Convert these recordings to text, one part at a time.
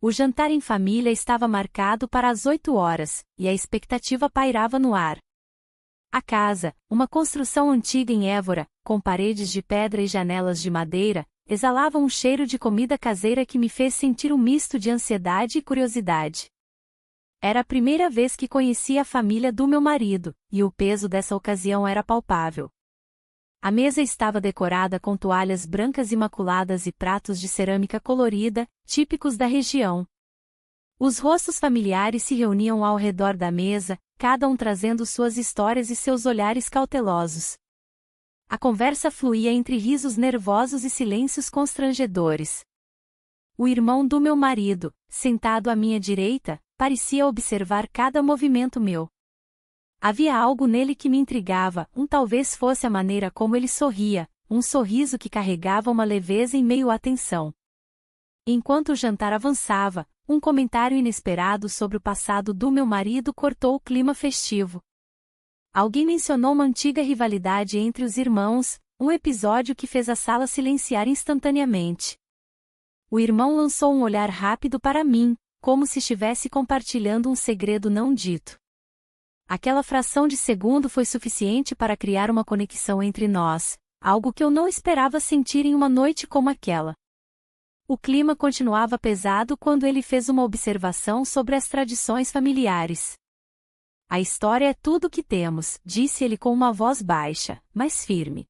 O jantar em família estava marcado para as 8 horas, e a expectativa pairava no ar. A casa, uma construção antiga em Évora, com paredes de pedra e janelas de madeira, exalava um cheiro de comida caseira que me fez sentir um misto de ansiedade e curiosidade. Era a primeira vez que conhecia a família do meu marido, e o peso dessa ocasião era palpável. A mesa estava decorada com toalhas brancas imaculadas e pratos de cerâmica colorida, típicos da região. Os rostos familiares se reuniam ao redor da mesa, cada um trazendo suas histórias e seus olhares cautelosos. A conversa fluía entre risos nervosos e silêncios constrangedores. O irmão do meu marido, sentado à minha direita, parecia observar cada movimento meu. Havia algo nele que me intrigava, talvez fosse a maneira como ele sorria, um sorriso que carregava uma leveza em meio à tensão. Enquanto o jantar avançava, um comentário inesperado sobre o passado do meu marido cortou o clima festivo. Alguém mencionou uma antiga rivalidade entre os irmãos, um episódio que fez a sala silenciar instantaneamente. O irmão lançou um olhar rápido para mim, como se estivesse compartilhando um segredo não dito. Aquela fração de segundo foi suficiente para criar uma conexão entre nós, algo que eu não esperava sentir em uma noite como aquela. O clima continuava pesado quando ele fez uma observação sobre as tradições familiares. A história é tudo o que temos, disse ele com uma voz baixa, mas firme.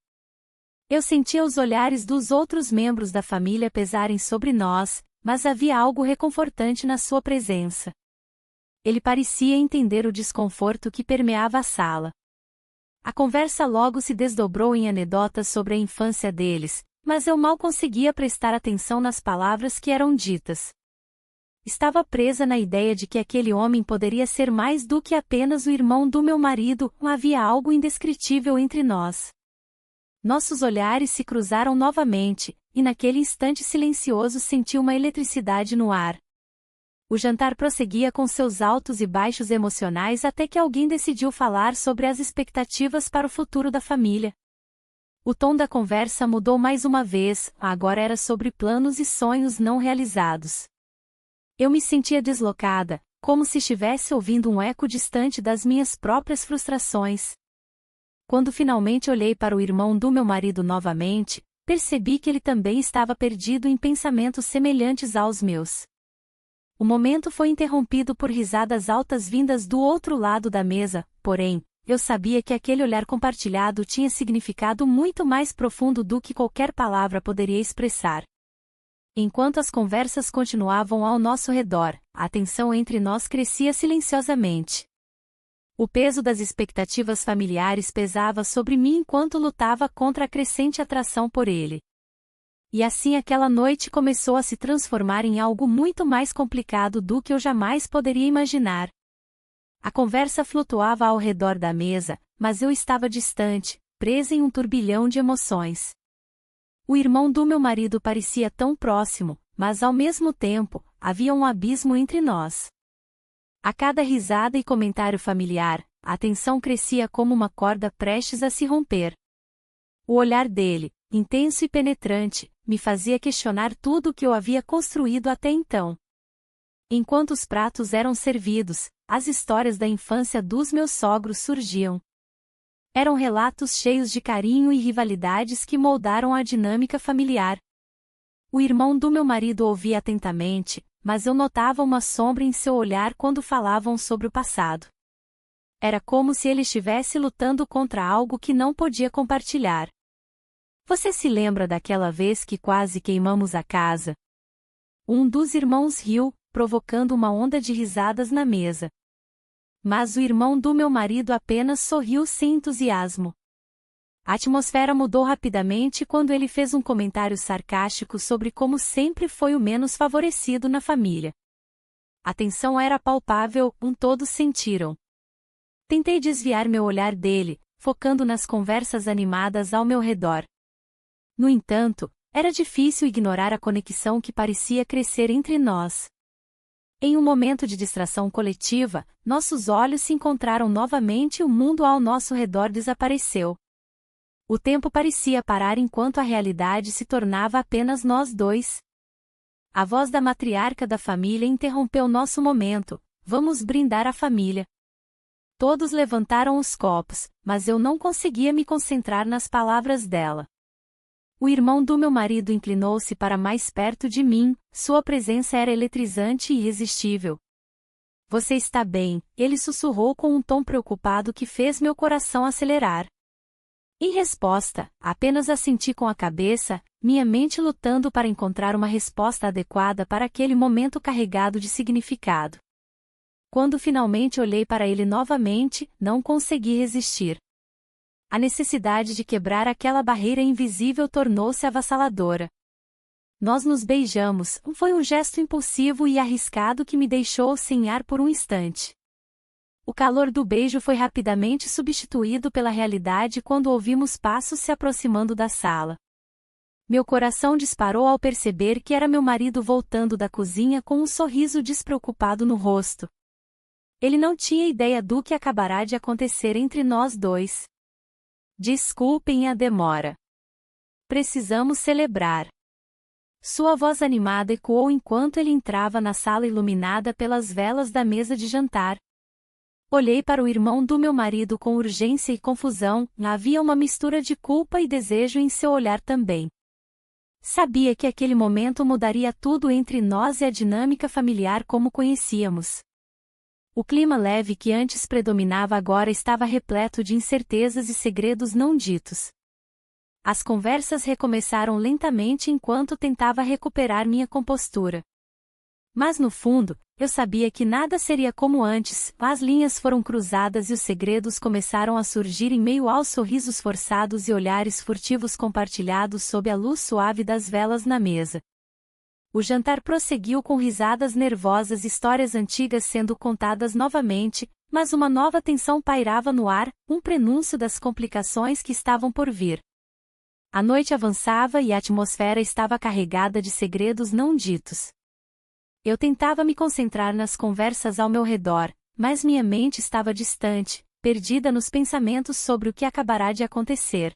Eu sentia os olhares dos outros membros da família pesarem sobre nós, mas havia algo reconfortante na sua presença. Ele parecia entender o desconforto que permeava a sala. A conversa logo se desdobrou em anedotas sobre a infância deles, mas eu mal conseguia prestar atenção nas palavras que eram ditas. Estava presa na ideia de que aquele homem poderia ser mais do que apenas o irmão do meu marido, havia algo indescritível entre nós. Nossos olhares se cruzaram novamente, e naquele instante silencioso senti uma eletricidade no ar. O jantar prosseguia com seus altos e baixos emocionais até que alguém decidiu falar sobre as expectativas para o futuro da família. O tom da conversa mudou mais uma vez, agora era sobre planos e sonhos não realizados. Eu me sentia deslocada, como se estivesse ouvindo um eco distante das minhas próprias frustrações. Quando finalmente olhei para o irmão do meu marido novamente, percebi que ele também estava perdido em pensamentos semelhantes aos meus. O momento foi interrompido por risadas altas vindas do outro lado da mesa, porém, eu sabia que aquele olhar compartilhado tinha significado muito mais profundo do que qualquer palavra poderia expressar. Enquanto as conversas continuavam ao nosso redor, a tensão entre nós crescia silenciosamente. O peso das expectativas familiares pesava sobre mim enquanto lutava contra a crescente atração por ele. E assim aquela noite começou a se transformar em algo muito mais complicado do que eu jamais poderia imaginar. A conversa flutuava ao redor da mesa, mas eu estava distante, presa em um turbilhão de emoções. O irmão do meu marido parecia tão próximo, mas ao mesmo tempo, havia um abismo entre nós. A cada risada e comentário familiar, a tensão crescia como uma corda prestes a se romper. O olhar dele, intenso e penetrante, me fazia questionar tudo o que eu havia construído até então. Enquanto os pratos eram servidos, as histórias da infância dos meus sogros surgiam. Eram relatos cheios de carinho e rivalidades que moldaram a dinâmica familiar. O irmão do meu marido ouvia atentamente, mas eu notava uma sombra em seu olhar quando falavam sobre o passado. Era como se ele estivesse lutando contra algo que não podia compartilhar. Você se lembra daquela vez que quase queimamos a casa? Um dos irmãos riu, provocando uma onda de risadas na mesa. Mas o irmão do meu marido apenas sorriu sem entusiasmo. A atmosfera mudou rapidamente quando ele fez um comentário sarcástico sobre como sempre foi o menos favorecido na família. A tensão era palpável, todos sentiram. Tentei desviar meu olhar dele, focando nas conversas animadas ao meu redor. No entanto, era difícil ignorar a conexão que parecia crescer entre nós. Em um momento de distração coletiva, nossos olhos se encontraram novamente e o mundo ao nosso redor desapareceu. O tempo parecia parar enquanto a realidade se tornava apenas nós dois. A voz da matriarca da família interrompeu nosso momento. Vamos brindar a família. Todos levantaram os copos, mas eu não conseguia me concentrar nas palavras dela. O irmão do meu marido inclinou-se para mais perto de mim, sua presença era eletrizante e irresistível. Você está bem? Ele sussurrou com um tom preocupado que fez meu coração acelerar. Em resposta, apenas assenti com a cabeça, minha mente lutando para encontrar uma resposta adequada para aquele momento carregado de significado. Quando finalmente olhei para ele novamente, não consegui resistir. A necessidade de quebrar aquela barreira invisível tornou-se avassaladora. Nós nos beijamos, foi um gesto impulsivo e arriscado que me deixou sem ar por um instante. O calor do beijo foi rapidamente substituído pela realidade quando ouvimos passos se aproximando da sala. Meu coração disparou ao perceber que era meu marido voltando da cozinha com um sorriso despreocupado no rosto. Ele não tinha ideia do que acabará de acontecer entre nós dois. Desculpem a demora. Precisamos celebrar. Sua voz animada ecoou enquanto ele entrava na sala iluminada pelas velas da mesa de jantar. Olhei para o irmão do meu marido com urgência e confusão, havia uma mistura de culpa e desejo em seu olhar também. Sabia que aquele momento mudaria tudo entre nós e a dinâmica familiar como conhecíamos. O clima leve que antes predominava agora estava repleto de incertezas e segredos não ditos. As conversas recomeçaram lentamente enquanto tentava recuperar minha compostura. Mas no fundo, eu sabia que nada seria como antes, as linhas foram cruzadas e os segredos começaram a surgir em meio aos sorrisos forçados e olhares furtivos compartilhados sob a luz suave das velas na mesa. O jantar prosseguiu com risadas nervosas e histórias antigas sendo contadas novamente, mas uma nova tensão pairava no ar, um prenúncio das complicações que estavam por vir. A noite avançava e a atmosfera estava carregada de segredos não ditos. Eu tentava me concentrar nas conversas ao meu redor, mas minha mente estava distante, perdida nos pensamentos sobre o que acabará de acontecer.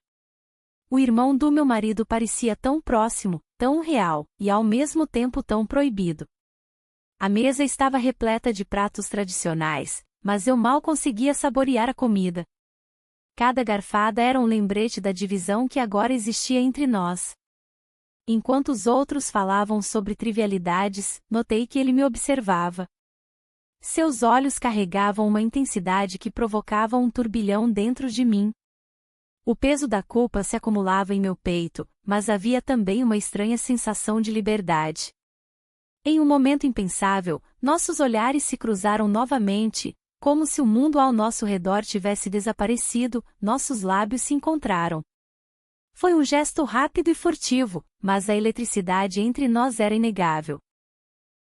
O irmão do meu marido parecia tão próximo, tão real, e ao mesmo tempo tão proibido. A mesa estava repleta de pratos tradicionais, mas eu mal conseguia saborear a comida. Cada garfada era um lembrete da divisão que agora existia entre nós. Enquanto os outros falavam sobre trivialidades, notei que ele me observava. Seus olhos carregavam uma intensidade que provocava um turbilhão dentro de mim. O peso da culpa se acumulava em meu peito, mas havia também uma estranha sensação de liberdade. Em um momento impensável, nossos olhares se cruzaram novamente, como se o mundo ao nosso redor tivesse desaparecido, nossos lábios se encontraram. Foi um gesto rápido e furtivo, mas a eletricidade entre nós era inegável.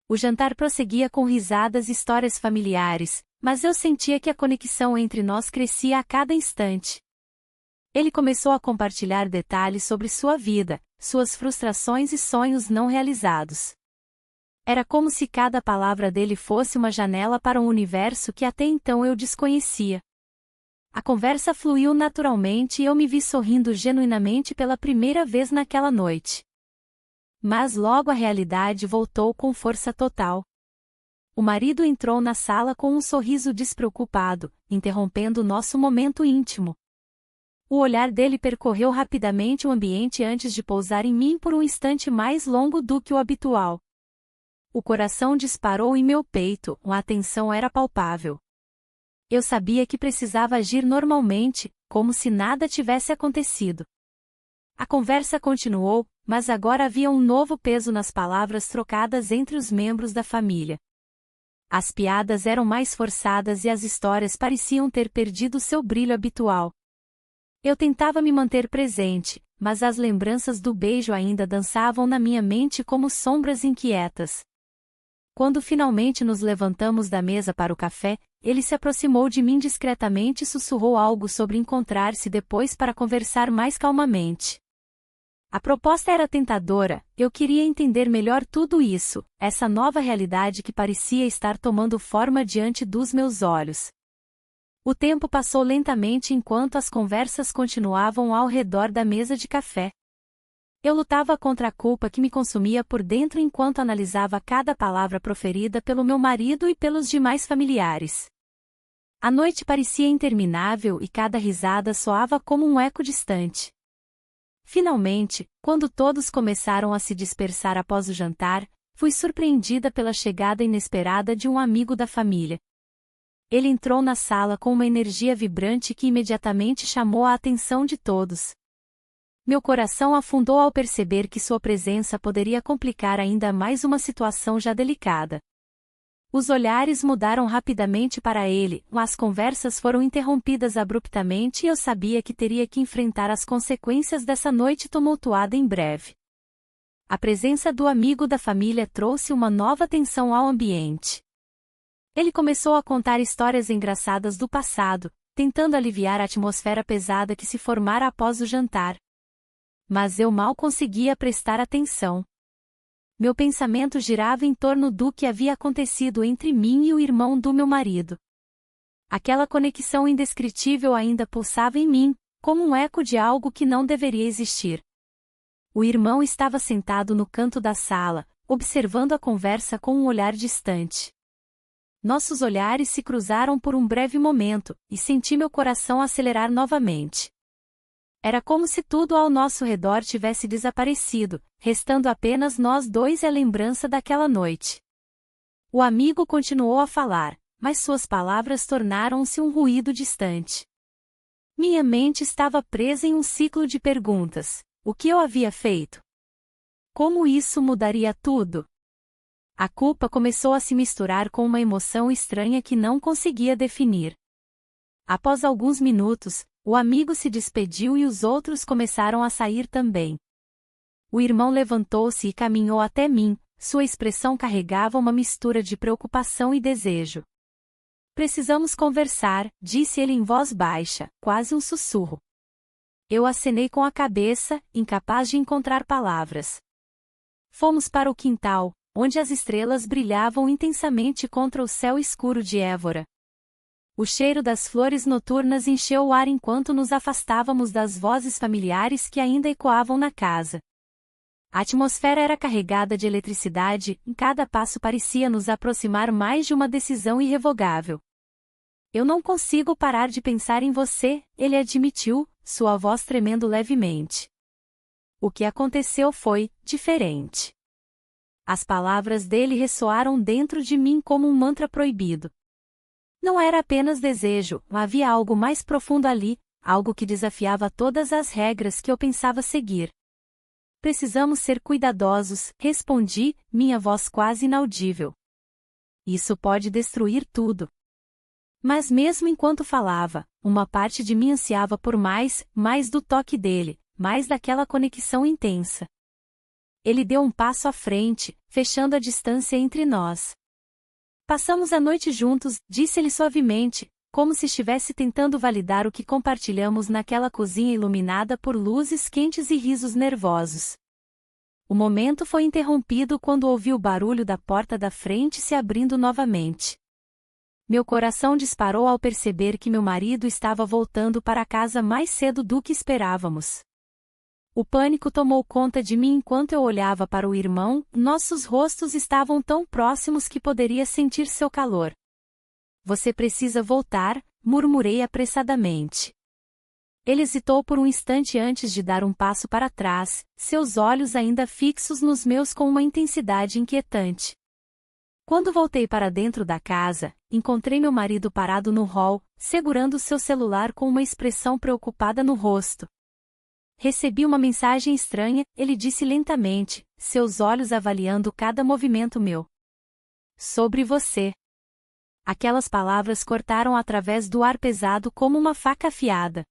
O jantar prosseguia com risadas e histórias familiares, mas eu sentia que a conexão entre nós crescia a cada instante. Ele começou a compartilhar detalhes sobre sua vida, suas frustrações e sonhos não realizados. Era como se cada palavra dele fosse uma janela para um universo que até então eu desconhecia. A conversa fluiu naturalmente e eu me vi sorrindo genuinamente pela primeira vez naquela noite. Mas logo a realidade voltou com força total. O marido entrou na sala com um sorriso despreocupado, interrompendo nosso momento íntimo. O olhar dele percorreu rapidamente o ambiente antes de pousar em mim por um instante mais longo do que o habitual. O coração disparou em meu peito, a tensão era palpável. Eu sabia que precisava agir normalmente, como se nada tivesse acontecido. A conversa continuou, mas agora havia um novo peso nas palavras trocadas entre os membros da família. As piadas eram mais forçadas e as histórias pareciam ter perdido seu brilho habitual. Eu tentava me manter presente, mas as lembranças do beijo ainda dançavam na minha mente como sombras inquietas. Quando finalmente nos levantamos da mesa para o café, ele se aproximou de mim discretamente e sussurrou algo sobre encontrar-se depois para conversar mais calmamente. A proposta era tentadora, eu queria entender melhor tudo isso, essa nova realidade que parecia estar tomando forma diante dos meus olhos. O tempo passou lentamente enquanto as conversas continuavam ao redor da mesa de café. Eu lutava contra a culpa que me consumia por dentro enquanto analisava cada palavra proferida pelo meu marido e pelos demais familiares. A noite parecia interminável e cada risada soava como um eco distante. Finalmente, quando todos começaram a se dispersar após o jantar, fui surpreendida pela chegada inesperada de um amigo da família. Ele entrou na sala com uma energia vibrante que imediatamente chamou a atenção de todos. Meu coração afundou ao perceber que sua presença poderia complicar ainda mais uma situação já delicada. Os olhares mudaram rapidamente para ele, as conversas foram interrompidas abruptamente e eu sabia que teria que enfrentar as consequências dessa noite tumultuada em breve. A presença do amigo da família trouxe uma nova tensão ao ambiente. Ele começou a contar histórias engraçadas do passado, tentando aliviar a atmosfera pesada que se formara após o jantar. Mas eu mal conseguia prestar atenção. Meu pensamento girava em torno do que havia acontecido entre mim e o irmão do meu marido. Aquela conexão indescritível ainda pulsava em mim, como um eco de algo que não deveria existir. O irmão estava sentado no canto da sala, observando a conversa com um olhar distante. Nossos olhares se cruzaram por um breve momento, e senti meu coração acelerar novamente. Era como se tudo ao nosso redor tivesse desaparecido, restando apenas nós dois e a lembrança daquela noite. O amigo continuou a falar, mas suas palavras tornaram-se um ruído distante. Minha mente estava presa em um ciclo de perguntas. O que eu havia feito? Como isso mudaria tudo? A culpa começou a se misturar com uma emoção estranha que não conseguia definir. Após alguns minutos, o amigo se despediu e os outros começaram a sair também. O irmão levantou-se e caminhou até mim, sua expressão carregava uma mistura de preocupação e desejo. Precisamos conversar, disse ele em voz baixa, quase um sussurro. Eu acenei com a cabeça, incapaz de encontrar palavras. Fomos para o quintal, onde as estrelas brilhavam intensamente contra o céu escuro de Évora. O cheiro das flores noturnas encheu o ar enquanto nos afastávamos das vozes familiares que ainda ecoavam na casa. A atmosfera era carregada de eletricidade, e cada passo parecia nos aproximar mais de uma decisão irrevogável. Eu não consigo parar de pensar em você, ele admitiu, sua voz tremendo levemente. O que aconteceu foi diferente. As palavras dele ressoaram dentro de mim como um mantra proibido. Não era apenas desejo, havia algo mais profundo ali, algo que desafiava todas as regras que eu pensava seguir. Precisamos ser cuidadosos, respondi, minha voz quase inaudível. Isso pode destruir tudo. Mas mesmo enquanto falava, uma parte de mim ansiava por mais do toque dele, mais daquela conexão intensa. Ele deu um passo à frente, fechando a distância entre nós. Passamos a noite juntos, disse-ele suavemente, como se estivesse tentando validar o que compartilhamos naquela cozinha iluminada por luzes quentes e risos nervosos. O momento foi interrompido quando ouvi o barulho da porta da frente se abrindo novamente. Meu coração disparou ao perceber que meu marido estava voltando para casa mais cedo do que esperávamos. O pânico tomou conta de mim enquanto eu olhava para o irmão, nossos rostos estavam tão próximos que poderia sentir seu calor. Você precisa voltar, murmurei apressadamente. Ele hesitou por um instante antes de dar um passo para trás, seus olhos ainda fixos nos meus com uma intensidade inquietante. Quando voltei para dentro da casa, encontrei meu marido parado no hall, segurando seu celular com uma expressão preocupada no rosto. Recebi uma mensagem estranha, ele disse lentamente, seus olhos avaliando cada movimento meu. Sobre você. Aquelas palavras cortaram através do ar pesado como uma faca afiada.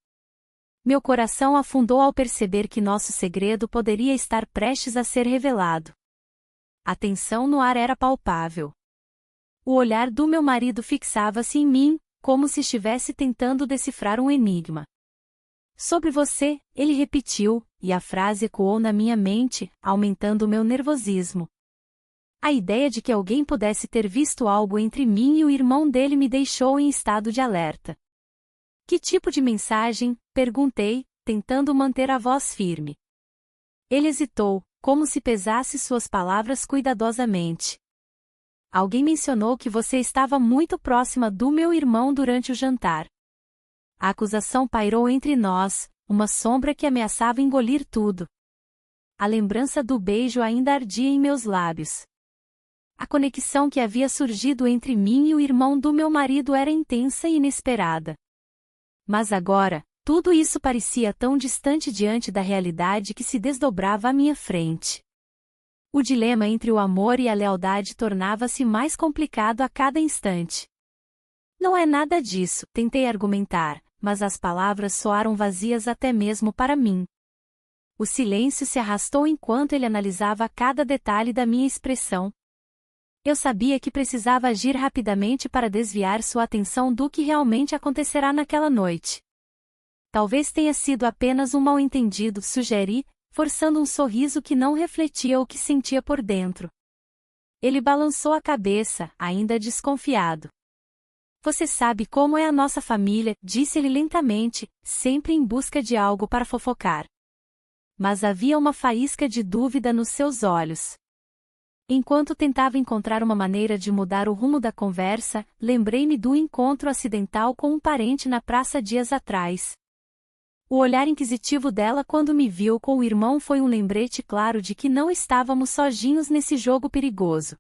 Meu coração afundou ao perceber que nosso segredo poderia estar prestes a ser revelado. A tensão no ar era palpável. O olhar do meu marido fixava-se em mim, como se estivesse tentando decifrar um enigma. Sobre você, ele repetiu, e a frase ecoou na minha mente, aumentando o meu nervosismo. A ideia de que alguém pudesse ter visto algo entre mim e o irmão dele me deixou em estado de alerta. Que tipo de mensagem? Perguntei, tentando manter a voz firme. Ele hesitou, como se pesasse suas palavras cuidadosamente. Alguém mencionou que você estava muito próxima do meu irmão durante o jantar. A acusação pairou entre nós, uma sombra que ameaçava engolir tudo. A lembrança do beijo ainda ardia em meus lábios. A conexão que havia surgido entre mim e o irmão do meu marido era intensa e inesperada. Mas agora, tudo isso parecia tão distante diante da realidade que se desdobrava à minha frente. O dilema entre o amor e a lealdade tornava-se mais complicado a cada instante. Não é nada disso, tentei argumentar, mas as palavras soaram vazias até mesmo para mim. O silêncio se arrastou enquanto ele analisava cada detalhe da minha expressão. Eu sabia que precisava agir rapidamente para desviar sua atenção do que realmente acontecerá naquela noite. Talvez tenha sido apenas um mal-entendido, sugeri, forçando um sorriso que não refletia o que sentia por dentro. Ele balançou a cabeça, ainda desconfiado. Você sabe como é a nossa família, disse ele lentamente, sempre em busca de algo para fofocar. Mas havia uma faísca de dúvida nos seus olhos. Enquanto tentava encontrar uma maneira de mudar o rumo da conversa, lembrei-me do encontro acidental com um parente na praça dias atrás. O olhar inquisitivo dela quando me viu com o irmão foi um lembrete claro de que não estávamos sozinhos nesse jogo perigoso.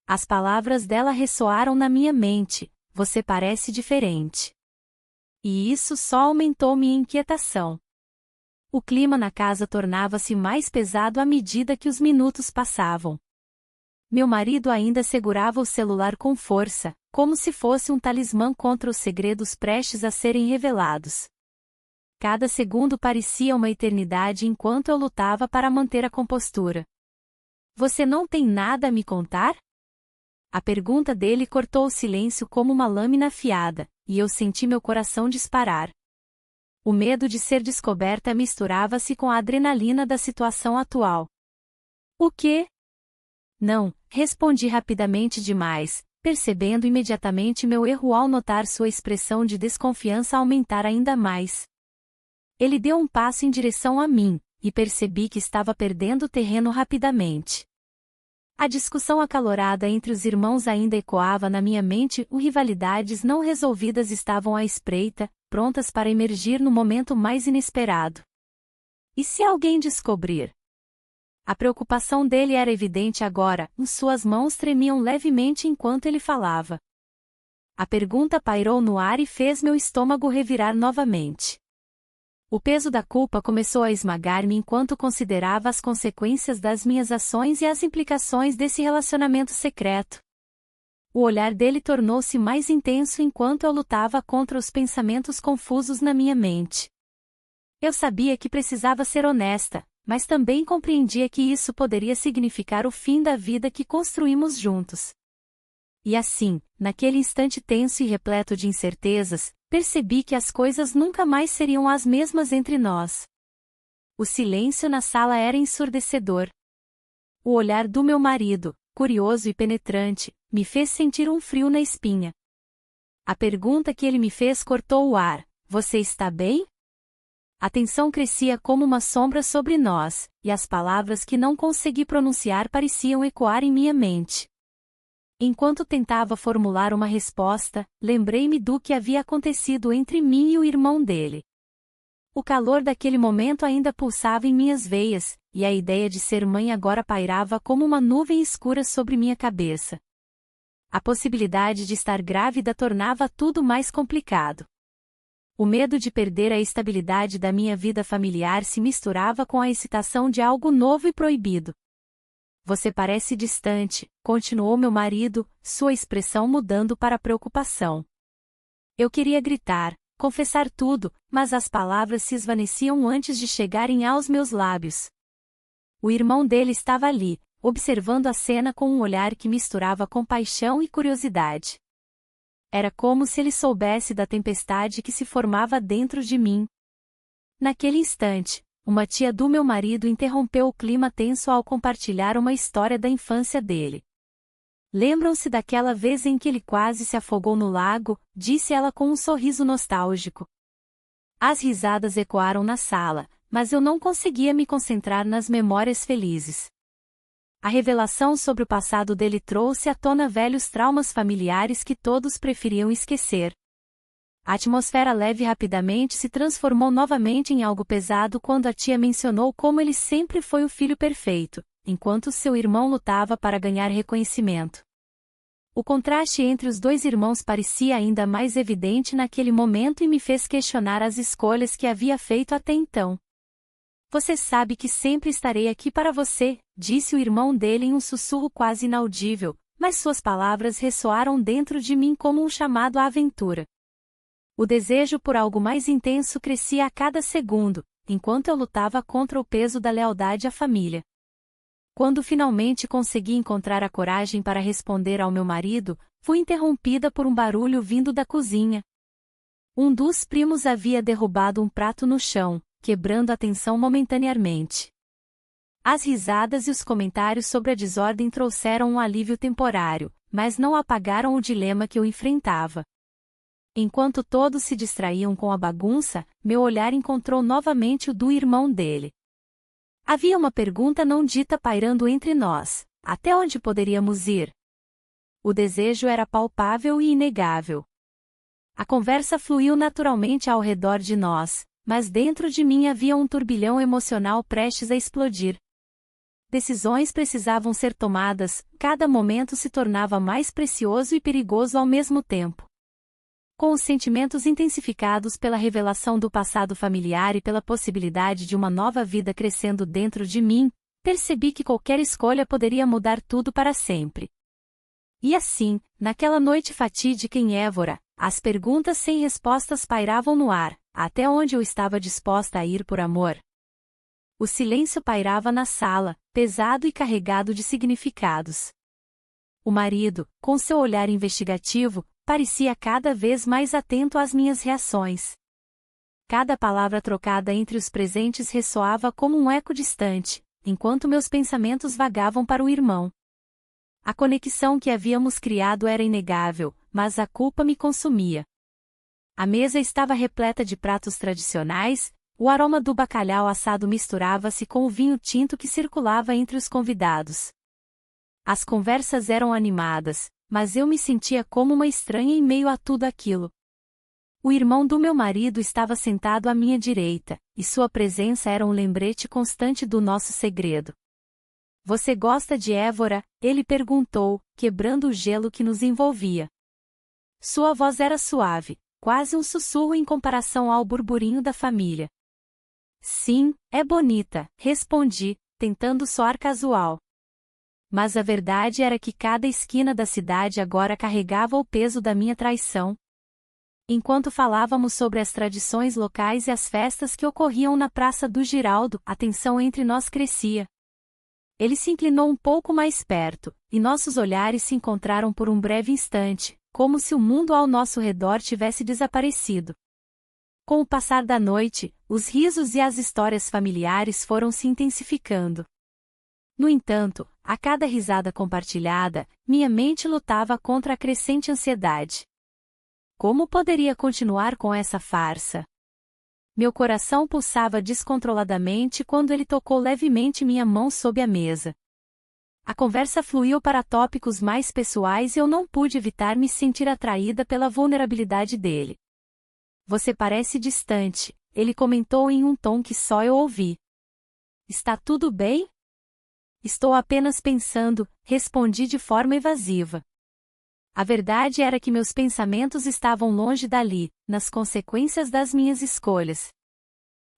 As palavras dela ressoaram na minha mente: você parece diferente. E isso só aumentou minha inquietação. O clima na casa tornava-se mais pesado à medida que os minutos passavam. Meu marido ainda segurava o celular com força, como se fosse um talismã contra os segredos prestes a serem revelados. Cada segundo parecia uma eternidade enquanto eu lutava para manter a compostura. Você não tem nada a me contar? A pergunta dele cortou o silêncio como uma lâmina afiada, e eu senti meu coração disparar. O medo de ser descoberta misturava-se com a adrenalina da situação atual. O quê? Não, respondi rapidamente demais, percebendo imediatamente meu erro ao notar sua expressão de desconfiança aumentar ainda mais. Ele deu um passo em direção a mim, e percebi que estava perdendo terreno rapidamente. A discussão acalorada entre os irmãos ainda ecoava na minha mente, rivalidades não resolvidas estavam à espreita, prontas para emergir no momento mais inesperado. E se alguém descobrir? A preocupação dele era evidente agora, suas mãos tremiam levemente enquanto ele falava. A pergunta pairou no ar e fez meu estômago revirar novamente. O peso da culpa começou a esmagar-me enquanto considerava as consequências das minhas ações e as implicações desse relacionamento secreto. O olhar dele tornou-se mais intenso enquanto eu lutava contra os pensamentos confusos na minha mente. Eu sabia que precisava ser honesta, mas também compreendia que isso poderia significar o fim da vida que construímos juntos. E assim, naquele instante tenso e repleto de incertezas, percebi que as coisas nunca mais seriam as mesmas entre nós. O silêncio na sala era ensurdecedor. O olhar do meu marido, curioso e penetrante, me fez sentir um frio na espinha. A pergunta que ele me fez cortou o ar: você está bem? A tensão crescia como uma sombra sobre nós, e as palavras que não consegui pronunciar pareciam ecoar em minha mente. Enquanto tentava formular uma resposta, lembrei-me do que havia acontecido entre mim e o irmão dele. O calor daquele momento ainda pulsava em minhas veias, e a ideia de ser mãe agora pairava como uma nuvem escura sobre minha cabeça. A possibilidade de estar grávida tornava tudo mais complicado. O medo de perder a estabilidade da minha vida familiar se misturava com a excitação de algo novo e proibido. Você parece distante, continuou meu marido, sua expressão mudando para preocupação. Eu queria gritar, confessar tudo, mas as palavras se esvaneciam antes de chegarem aos meus lábios. O irmão dele estava ali, observando a cena com um olhar que misturava compaixão e curiosidade. Era como se ele soubesse da tempestade que se formava dentro de mim. Naquele instante, uma tia do meu marido interrompeu o clima tenso ao compartilhar uma história da infância dele. Lembram-se daquela vez em que ele quase se afogou no lago? Disse ela com um sorriso nostálgico. As risadas ecoaram na sala, mas eu não conseguia me concentrar nas memórias felizes. A revelação sobre o passado dele trouxe à tona velhos traumas familiares que todos preferiam esquecer. A atmosfera leve rapidamente se transformou novamente em algo pesado quando a tia mencionou como ele sempre foi o filho perfeito, enquanto seu irmão lutava para ganhar reconhecimento. O contraste entre os dois irmãos parecia ainda mais evidente naquele momento e me fez questionar as escolhas que havia feito até então. Você sabe que sempre estarei aqui para você, disse o irmão dele em um sussurro quase inaudível, mas suas palavras ressoaram dentro de mim como um chamado à aventura. O desejo por algo mais intenso crescia a cada segundo, enquanto eu lutava contra o peso da lealdade à família. Quando finalmente consegui encontrar a coragem para responder ao meu marido, fui interrompida por um barulho vindo da cozinha. Um dos primos havia derrubado um prato no chão, quebrando a tensão momentaneamente. As risadas e os comentários sobre a desordem trouxeram um alívio temporário, mas não apagaram o dilema que eu enfrentava. Enquanto todos se distraíam com a bagunça, meu olhar encontrou novamente o do irmão dele. Havia uma pergunta não dita pairando entre nós: até onde poderíamos ir? O desejo era palpável e inegável. A conversa fluiu naturalmente ao redor de nós, mas dentro de mim havia um turbilhão emocional prestes a explodir. Decisões precisavam ser tomadas, cada momento se tornava mais precioso e perigoso ao mesmo tempo. Com os sentimentos intensificados pela revelação do passado familiar e pela possibilidade de uma nova vida crescendo dentro de mim, percebi que qualquer escolha poderia mudar tudo para sempre. E assim, naquela noite fatídica em Évora, as perguntas sem respostas pairavam no ar: até onde eu estava disposta a ir por amor? O silêncio pairava na sala, pesado e carregado de significados. O marido, com seu olhar investigativo, parecia cada vez mais atento às minhas reações. Cada palavra trocada entre os presentes ressoava como um eco distante, enquanto meus pensamentos vagavam para o irmão. A conexão que havíamos criado era inegável, mas a culpa me consumia. A mesa estava repleta de pratos tradicionais, o aroma do bacalhau assado misturava-se com o vinho tinto que circulava entre os convidados. As conversas eram animadas, mas eu me sentia como uma estranha em meio a tudo aquilo. O irmão do meu marido estava sentado à minha direita, e sua presença era um lembrete constante do nosso segredo. Você gosta de Évora? Ele perguntou, quebrando o gelo que nos envolvia. Sua voz era suave, quase um sussurro em comparação ao burburinho da família. Sim, é bonita, respondi, tentando soar casual. Mas a verdade era que cada esquina da cidade agora carregava o peso da minha traição. Enquanto falávamos sobre as tradições locais e as festas que ocorriam na Praça do Giraldo, a tensão entre nós crescia. Ele se inclinou um pouco mais perto, e nossos olhares se encontraram por um breve instante, como se o mundo ao nosso redor tivesse desaparecido. Com o passar da noite, os risos e as histórias familiares foram se intensificando. No entanto, a cada risada compartilhada, minha mente lutava contra a crescente ansiedade. Como poderia continuar com essa farsa? Meu coração pulsava descontroladamente quando ele tocou levemente minha mão sob a mesa. A conversa fluiu para tópicos mais pessoais e eu não pude evitar me sentir atraída pela vulnerabilidade dele. Você parece distante, ele comentou em um tom que só eu ouvi. Está tudo bem? Estou apenas pensando, respondi de forma evasiva. A verdade era que meus pensamentos estavam longe dali, nas consequências das minhas escolhas.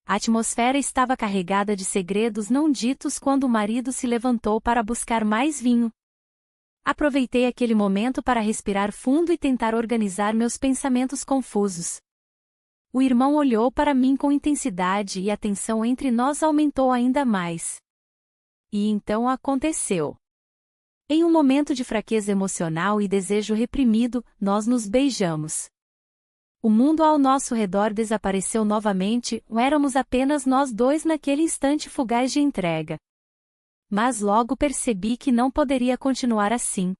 A atmosfera estava carregada de segredos não ditos quando o marido se levantou para buscar mais vinho. Aproveitei aquele momento para respirar fundo e tentar organizar meus pensamentos confusos. O irmão olhou para mim com intensidade e a tensão entre nós aumentou ainda mais. E então aconteceu. Em um momento de fraqueza emocional e desejo reprimido, nós nos beijamos. O mundo ao nosso redor desapareceu novamente, éramos apenas nós dois naquele instante fugaz de entrega. Mas logo percebi que não poderia continuar assim.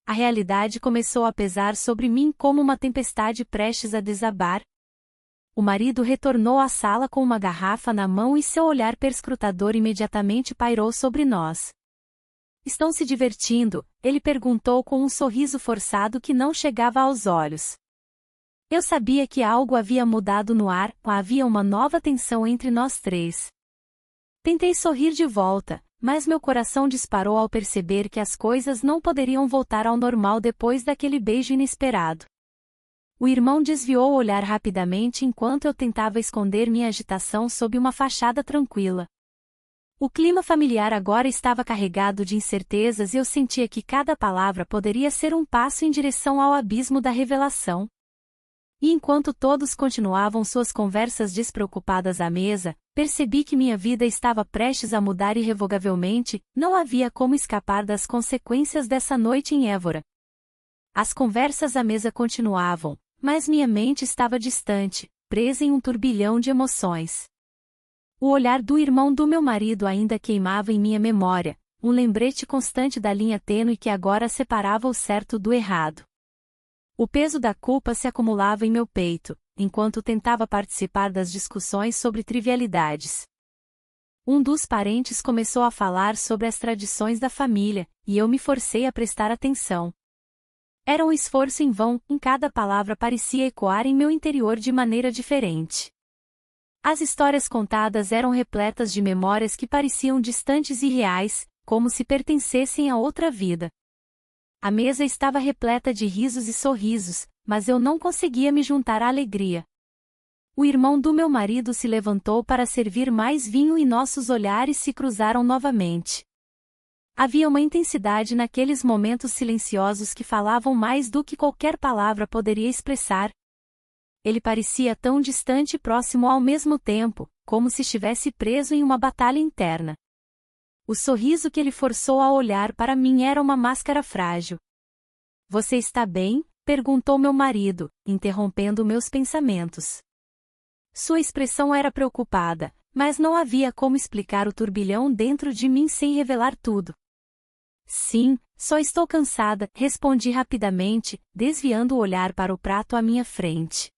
A realidade começou a pesar sobre mim como uma tempestade prestes a desabar. O marido retornou à sala com uma garrafa na mão e seu olhar perscrutador imediatamente pairou sobre nós. Estão se divertindo? Ele perguntou com um sorriso forçado que não chegava aos olhos. Eu sabia que algo havia mudado no ar, havia uma nova tensão entre nós três. Tentei sorrir de volta, mas meu coração disparou ao perceber que as coisas não poderiam voltar ao normal depois daquele beijo inesperado. O irmão desviou o olhar rapidamente enquanto eu tentava esconder minha agitação sob uma fachada tranquila. O clima familiar agora estava carregado de incertezas e eu sentia que cada palavra poderia ser um passo em direção ao abismo da revelação. E enquanto todos continuavam suas conversas despreocupadas à mesa, percebi que minha vida estava prestes a mudar irrevogavelmente, não havia como escapar das consequências dessa noite em Évora. As conversas à mesa continuavam, mas minha mente estava distante, presa em um turbilhão de emoções. O olhar do irmão do meu marido ainda queimava em minha memória, um lembrete constante da linha tênue que agora separava o certo do errado. O peso da culpa se acumulava em meu peito, enquanto tentava participar das discussões sobre trivialidades. Um dos parentes começou a falar sobre as tradições da família, e eu me forcei a prestar atenção. Era um esforço em vão, cada palavra parecia ecoar em meu interior de maneira diferente. As histórias contadas eram repletas de memórias que pareciam distantes e reais, como se pertencessem a outra vida. A mesa estava repleta de risos e sorrisos, mas eu não conseguia me juntar à alegria. O irmão do meu marido se levantou para servir mais vinho e nossos olhares se cruzaram novamente. Havia uma intensidade naqueles momentos silenciosos que falavam mais do que qualquer palavra poderia expressar. Ele parecia tão distante e próximo ao mesmo tempo, como se estivesse preso em uma batalha interna. O sorriso que ele forçou a olhar para mim era uma máscara frágil. "Você está bem?", perguntou meu marido, interrompendo meus pensamentos. Sua expressão era preocupada, mas não havia como explicar o turbilhão dentro de mim sem revelar tudo. "Sim, só estou cansada", respondi rapidamente, desviando o olhar para o prato à minha frente.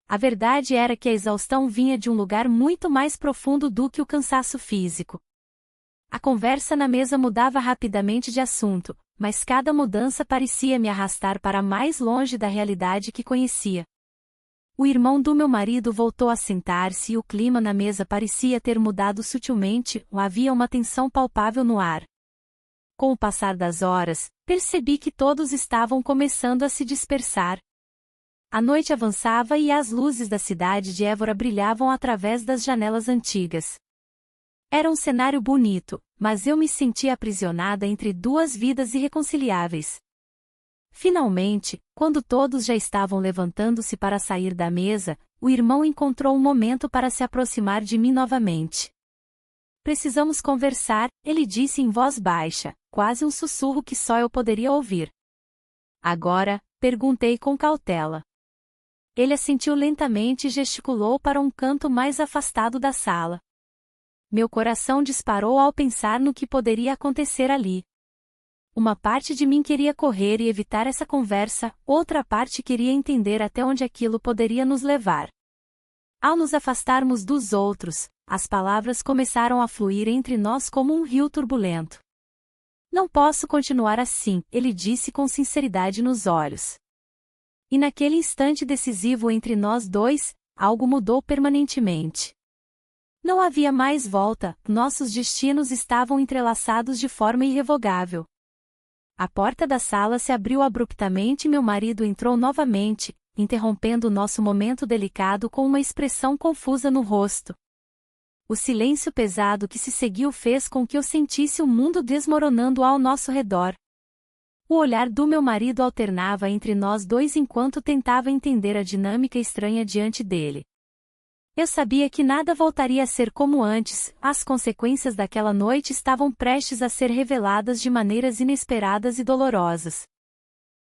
A verdade era que a exaustão vinha de um lugar muito mais profundo do que o cansaço físico. A conversa na mesa mudava rapidamente de assunto, mas cada mudança parecia me arrastar para mais longe da realidade que conhecia. O irmão do meu marido voltou a sentar-se e o clima na mesa parecia ter mudado sutilmente, havia uma tensão palpável no ar. Com o passar das horas, percebi que todos estavam começando a se dispersar. A noite avançava e as luzes da cidade de Évora brilhavam através das janelas antigas. Era um cenário bonito, mas eu me sentia aprisionada entre duas vidas irreconciliáveis. Finalmente, quando todos já estavam levantando-se para sair da mesa, o irmão encontrou um momento para se aproximar de mim novamente. "Precisamos conversar", ele disse em voz baixa, quase um sussurro que só eu poderia ouvir. "Agora?", perguntei com cautela. Ele assentiu lentamente e gesticulou para um canto mais afastado da sala. Meu coração disparou ao pensar no que poderia acontecer ali. Uma parte de mim queria correr e evitar essa conversa, outra parte queria entender até onde aquilo poderia nos levar. Ao nos afastarmos dos outros, as palavras começaram a fluir entre nós como um rio turbulento. "Não posso continuar assim", ele disse com sinceridade nos olhos. E naquele instante decisivo entre nós dois, algo mudou permanentemente. Não havia mais volta, nossos destinos estavam entrelaçados de forma irrevogável. A porta da sala se abriu abruptamente e meu marido entrou novamente, interrompendo o nosso momento delicado com uma expressão confusa no rosto. O silêncio pesado que se seguiu fez com que eu sentisse o mundo desmoronando ao nosso redor. O olhar do meu marido alternava entre nós dois enquanto tentava entender a dinâmica estranha diante dele. Eu sabia que nada voltaria a ser como antes, as consequências daquela noite estavam prestes a ser reveladas de maneiras inesperadas e dolorosas.